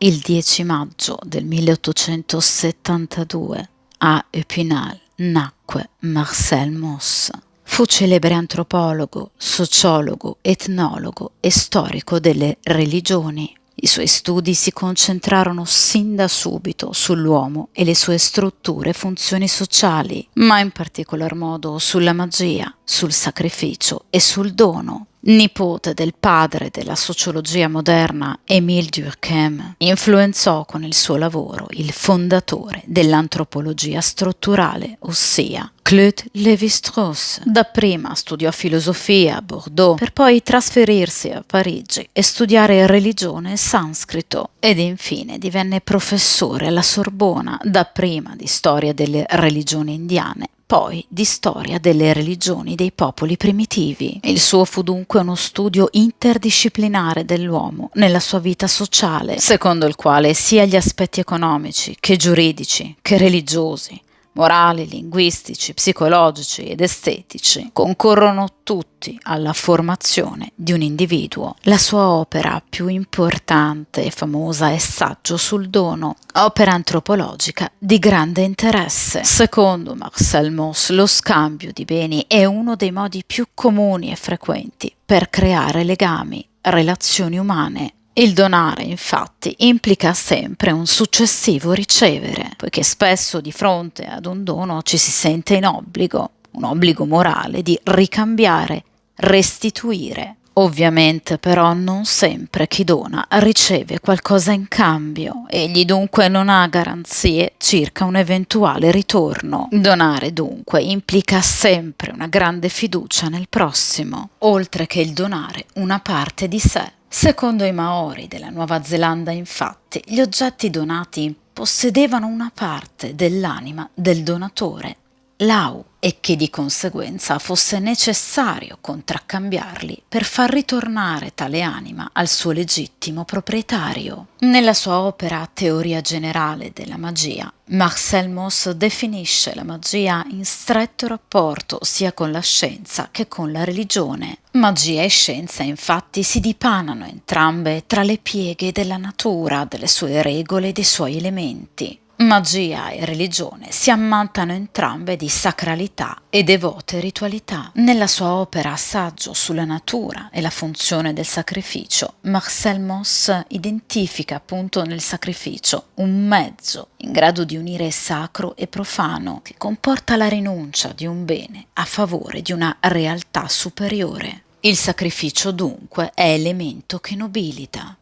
Il 10 maggio del 1872 a Épinal nacque Marcel Mauss. Fu celebre antropologo, sociologo, etnologo e storico delle religioni. I suoi studi si concentrarono sin da subito sull'uomo e le sue strutture e funzioni sociali, ma in particolar modo sulla magia, sul sacrificio e sul dono. Nipote del padre della sociologia moderna Émile Durkheim, influenzò con il suo lavoro il fondatore dell'antropologia strutturale, ossia Claude Lévi-Strauss. Dapprima studiò filosofia a Bordeaux per poi trasferirsi a Parigi e studiare religione e sanscrito ed infine divenne professore alla Sorbona, dapprima di storia delle religioni indiane, poi di storia delle religioni dei popoli primitivi. Il suo fu dunque uno studio interdisciplinare dell'uomo nella sua vita sociale, secondo il quale sia gli aspetti economici che giuridici che religiosi, morali, linguistici, psicologici ed estetici concorrono tutti alla formazione di un individuo. La sua opera più importante e famosa è Saggio sul dono, opera antropologica di grande interesse. Secondo Marcel Mauss, lo scambio di beni è uno dei modi più comuni e frequenti per creare legami, relazioni umane. Il donare, infatti, implica sempre un successivo ricevere, poiché spesso di fronte ad un dono ci si sente in obbligo, un obbligo morale di ricambiare, restituire. Ovviamente però non sempre chi dona riceve qualcosa in cambio, egli dunque non ha garanzie circa un eventuale ritorno. Donare dunque implica sempre una grande fiducia nel prossimo, oltre che il donare una parte di sé. Secondo i Maori della Nuova Zelanda, infatti, gli oggetti donati possedevano una parte dell'anima del donatore, l'au, e che di conseguenza fosse necessario contraccambiarli per far ritornare tale anima al suo legittimo proprietario. Nella sua opera Teoria generale della magia, Marcel Mauss definisce la magia in stretto rapporto sia con la scienza che con la religione. Magia e scienza infatti si dipanano entrambe tra le pieghe della natura, delle sue regole e dei suoi elementi. Magia e religione si ammantano entrambe di sacralità e devote ritualità. Nella sua opera Saggio sulla natura e la funzione del sacrificio, Marcel Mauss identifica appunto nel sacrificio un mezzo in grado di unire sacro e profano, che comporta la rinuncia di un bene a favore di una realtà superiore. Il sacrificio dunque è elemento che nobilita.